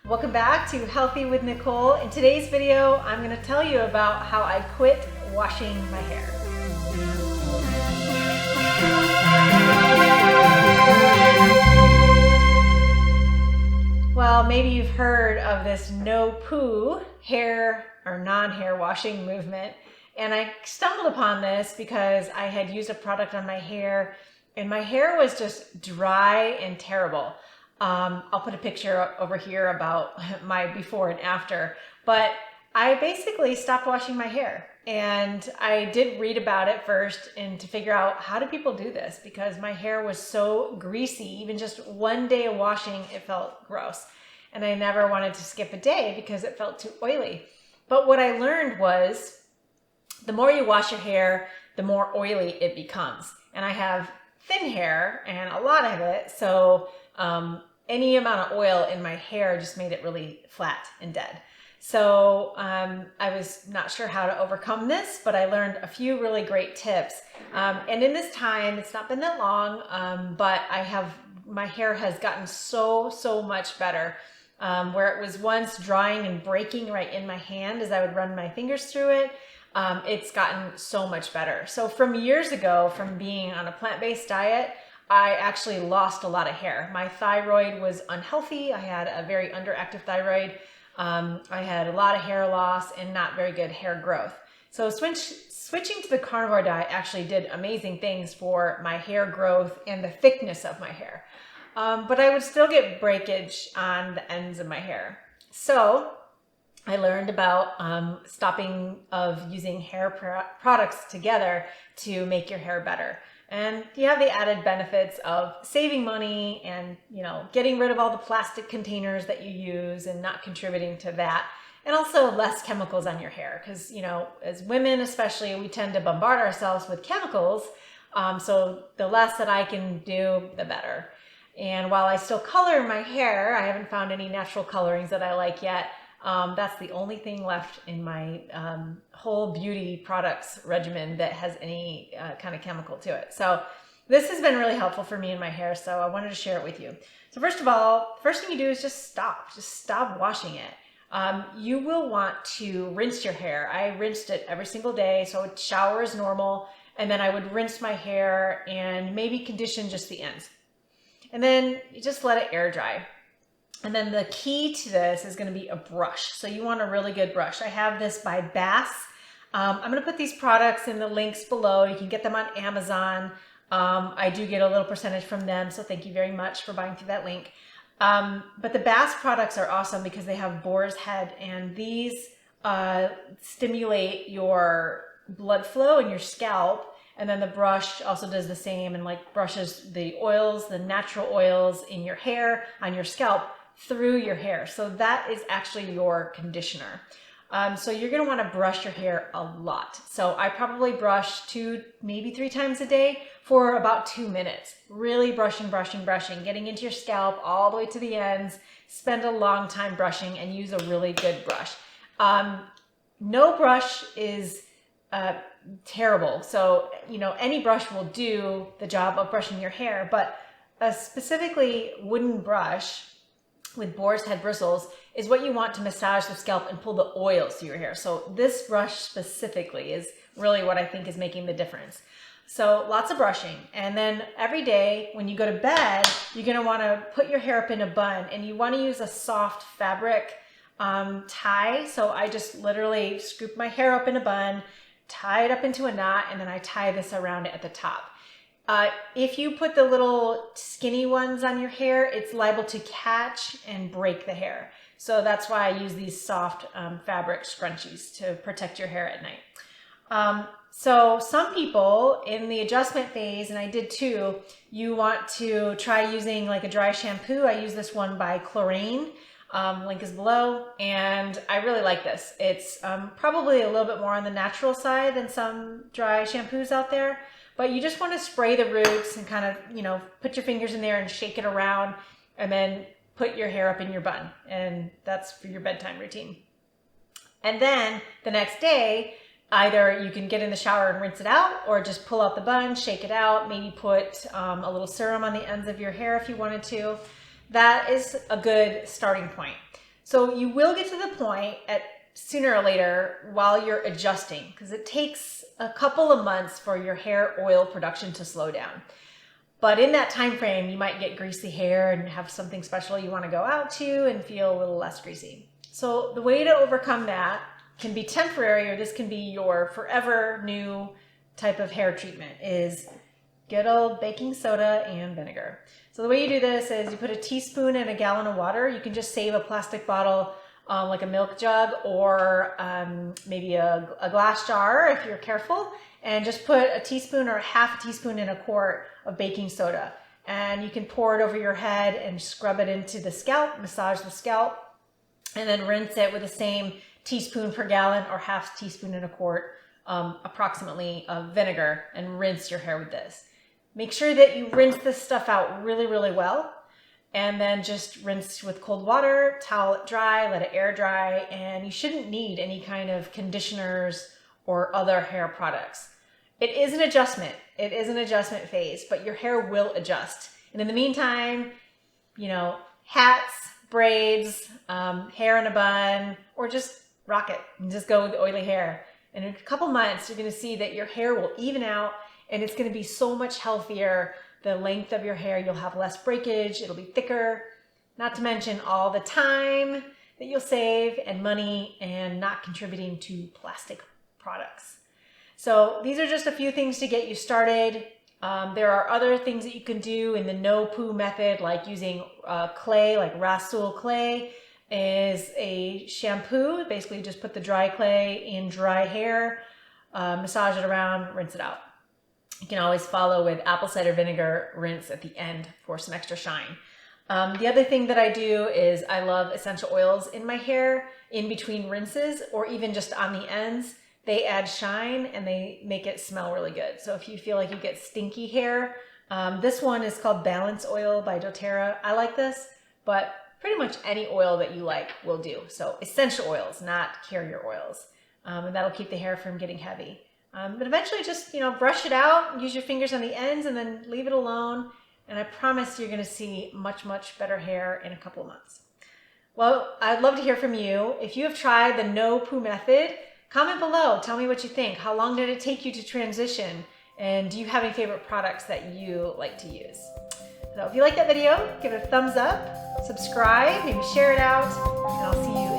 Welcome back to Healthy with Nicole. In today's video, I'm going to tell you about how I quit washing my hair. Well, maybe you've heard of this no poo hair or non-hair washing movement. And I stumbled upon this because I had used a product on my hair and my hair was just dry and terrible. I'll put a picture over here about my before and after, but I basically stopped washing my hair. And I did read about it first and to figure out how do people do this, because my hair was so greasy. Even just one day of washing, it felt gross. And I never wanted to skip a day because it felt too oily. But what I learned was the more you wash your hair, the more oily it becomes. And I have thin hair and a lot of it, so any amount of oil in my hair just made it really flat and dead. So I was not sure how to overcome this, but I learned a few really great tips. And in this time, it's not been that long, but my hair has gotten so much better. Where it was once drying and breaking right in my hand as I would run my fingers through it, it's gotten so much better. So from years ago, from being on a plant-based diet, I actually lost a lot of hair. My thyroid was unhealthy. I had a very underactive thyroid. I had a lot of hair loss and not very good hair growth. So switching to the carnivore diet actually did amazing things for my hair growth and the thickness of my hair. But I would still get breakage on the ends of my hair. So I learned about stopping of using hair products together to make your hair better. And you have the added benefits of saving money and, getting rid of all the plastic containers that you use and not contributing to that. And also less chemicals on your hair because, as women especially, we tend to bombard ourselves with chemicals. So the less that I can do, the better. And while I still color my hair, I haven't found any natural colorings that I like yet. That's the only thing left in my whole beauty products regimen that has any kind of chemical to it. So this has been really helpful for me and my hair, so I wanted to share it with you. So first of all, first thing you do is just stop washing it. You will want to rinse your hair. I rinsed it every single day, so I would shower as normal, and then I would rinse my hair and maybe condition just the ends. And then you just let it air dry. And then the key to this is going to be a brush. So you want a really good brush. I have this by Bass. I'm going to put these products in the links below. You can get them on Amazon. I do get a little percentage from them, so thank you very much for buying through that link. But the Bass products are awesome because they have boar's head, and these stimulate your blood flow in your scalp. And then the brush also does the same and brushes the oils, the natural oils in your hair, on your scalp, through your hair. So that is actually your conditioner. So you're gonna wanna brush your hair a lot. So I probably brush 2, maybe 3 times a day for about 2 minutes. Really brushing, getting into your scalp all the way to the ends. Spend a long time brushing and use a really good brush. No brush is terrible. So, any brush will do the job of brushing your hair, but a specifically wooden brush with boar's head bristles is what you want to massage the scalp and pull the oils through your hair. So this brush specifically is really what I think is making the difference. So lots of brushing. And then every day when you go to bed, you're going to want to put your hair up in a bun, and you want to use a soft fabric tie. So I just literally scoop my hair up in a bun, tie it up into a knot, and then I tie this around it at the top. If you put the little skinny ones on your hair, it's liable to catch and break the hair. So that's why I use these soft fabric scrunchies to protect your hair at night. So some people in the adjustment phase, and I did too, you want to try using like a dry shampoo. I use this one by Klorane. Link is below, and I really like this. It's probably a little bit more on the natural side than some dry shampoos out there, but you just want to spray the roots and kind of, put your fingers in there and shake it around, and then put your hair up in your bun, and that's for your bedtime routine. And then the next day, either you can get in the shower and rinse it out, or just pull out the bun, shake it out, maybe put a little serum on the ends of your hair if you wanted to. That is a good starting point. So you will get to the point at sooner or later while you're adjusting, because it takes a couple of months for your hair oil production to slow down. But in that time frame, you might get greasy hair and have something special you want to go out to and feel a little less greasy. So the way to overcome that can be temporary, or this can be your forever new type of hair treatment, is good old baking soda and vinegar. So the way you do this is you put a teaspoon in a gallon of water. You can just save a plastic bottle, like a milk jug, or maybe a glass jar if you're careful, and just put a teaspoon or half a teaspoon in a quart of baking soda. And you can pour it over your head and scrub it into the scalp, massage the scalp, and then rinse it with the same teaspoon per gallon or half teaspoon in a quart, approximately, of vinegar, and rinse your hair with this. Make sure that you rinse this stuff out really, really well, and then just rinse with cold water, towel it dry, let it air dry, and you shouldn't need any kind of conditioners or other hair products. It is an adjustment. It is an adjustment phase, but your hair will adjust. And in the meantime, hats, braids, hair in a bun, or just rock it and just go with oily hair. And in a couple months, you're going to see that your hair will even out, and it's going to be so much healthier. The length of your hair, you'll have less breakage, it'll be thicker, not to mention all the time that you'll save and money, and not contributing to plastic products. So these are just a few things to get you started. There are other things that you can do in the no poo method, like using clay, like Rasul clay is a shampoo. Basically just put the dry clay in dry hair, massage it around, rinse it out. You can always follow with apple cider vinegar rinse at the end for some extra shine. The other thing that I do is I love essential oils in my hair in between rinses, or even just on the ends. They add shine and they make it smell really good. So if you feel like you get stinky hair, this one is called Balance Oil by doTerra. I like this, but pretty much any oil that you like will do. So essential oils, not carrier oils. And that'll keep the hair from getting heavy. But eventually just, brush it out, use your fingers on the ends, and then leave it alone. And I promise you're going to see much, much better hair in a couple of months. Well, I'd love to hear from you. If you have tried the no poo method, comment below. Tell me what you think. How long did it take you to transition? And do you have any favorite products that you like to use? So if you like that video, give it a thumbs up, subscribe, maybe share it out, and I'll see you